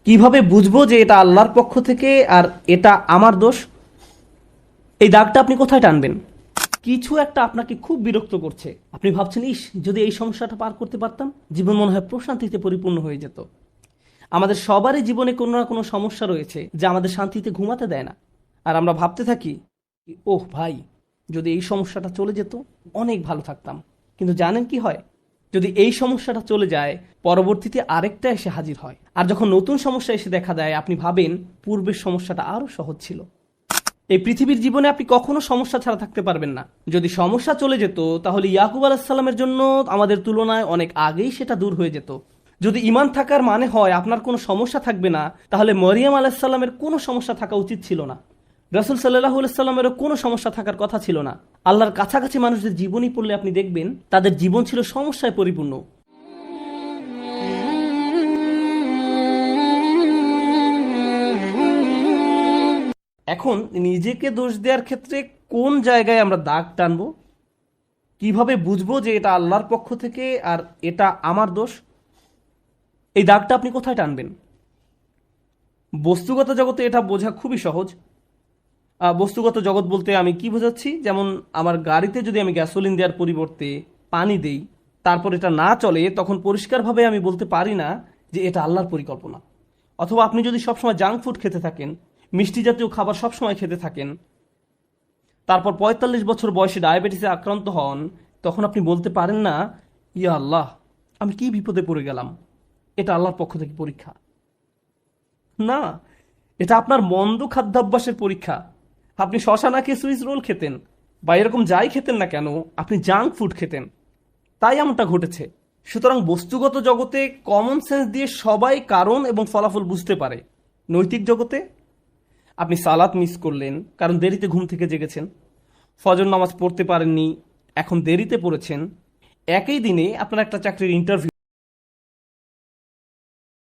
কিভাবে বুঝবো যে এটা আল্লাহর পক্ষ থেকে আর এটা আমার দোষ? এই দাগটা আপনি কোথায় টানবেন? কিছু একটা আপনাকে খুব বিরক্ত করছে, আপনি ভাবছেন, ইস, যদি এই সমস্যাটা পার করতে পারতাম জীবন মনে হয় প্রশান্তিতে পরিপূর্ণ হয়ে যেত। আমাদের সবারই জীবনে কোনো না কোনো সমস্যা রয়েছে যা আমাদের শান্তিতে ঘুমাতে দেয় না। আর আমরা ভাবতে থাকি, ওহ ভাই, যদি এই সমস্যাটা চলে যেত অনেক ভালো থাকতাম। কিন্তু জানেন কি হয়? যদি এই সমস্যাটা চলে যায়, পরবর্তীতে আরেকটা এসে হাজির হয়। আর যখন নতুন সমস্যা এসে দেখা দেয়, আপনি ভাবেন পূর্বের সমস্যাটা আরো সহজ ছিল। এই পৃথিবীর জীবনে আপনি কখনো সমস্যা ছাড়া থাকতে পারবেন না। যদি সমস্যা চলে যেত, তাহলে ইয়াকুব আলাইসাল্লামের জন্য আমাদের তুলনায় অনেক আগেই সেটা দূর হয়ে যেত। যদি ঈমান থাকার মানে হয় আপনার কোনো সমস্যা থাকবে না, তাহলে মরিয়ম আলাইসাল্লামের কোনো সমস্যা থাকা উচিত ছিল না। রাসূল সাল্লাল্লাহু আলাইহি সাল্লামেরও কোনো সমস্যা থাকার কথা ছিল না। আল্লাহর কাছাকাছি মানুষদের জীবনী পড়লে আপনি দেখবেন তাদের জীবন ছিল সমস্যায় পরিপূর্ণ। এখন নিজেকে দোষ দেওয়ার ক্ষেত্রে কোন জায়গায় আমরা দাগ টানবো? কিভাবে বুঝবো যে এটা আল্লাহর পক্ষ থেকে আর এটা আমার দোষ? এই দাগটা আপনি কোথায় টানবেন? বস্তুগত জগতে এটা বোঝা খুবই সহজ। বস্তুগত জগৎ বলতে আমি কি বোঝাচ্ছি, যেমন আমার গাড়িতে যদি আমি গ্যাসোলিন দেওয়ার পরিবর্তে পানি দেই, তারপর এটা না চলে, তখন পরিষ্কারভাবে আমি বলতে পারি না যে এটা আল্লাহর পরিকল্পনা। অথবা আপনি যদি সবসময় জাঙ্ক ফুড খেতে থাকেন, মিষ্টি জাতীয় খাবার সবসময় খেতে থাকেন, তারপর ৪৫ বছর বয়সে ডায়াবেটিসে আক্রান্ত হন, তখন আপনি বলতে পারেন না, ইয়া আল্লাহ, আমি কি বিপদে পড়ে গেলাম, এটা আল্লাহর পক্ষ থেকে পরীক্ষা। না, এটা আপনার মন্দ খাদ্যাভ্যাসের পরীক্ষা। আপনি শশা না খেয়ে সুইস রোল খেতেন, বা এরকম যাই খেতেন না কেন, আপনি জাঙ্ক ফুড খেতেন, তাই এমনটা ঘটেছে। সুতরাং বস্তুগত জগতে কমন সেন্স দিয়ে সবাই কারণ এবং ফলাফল বুঝতে পারে। নৈতিক জগতে আপনি সালাত মিস করলেন কারণ দেরিতে ঘুম থেকে জেগেছেন, ফজর নামাজ পড়তে পারেননি, এখন দেরিতে পড়েছেন, একই দিনে আপনার একটা চাকরির ইন্টারভিউ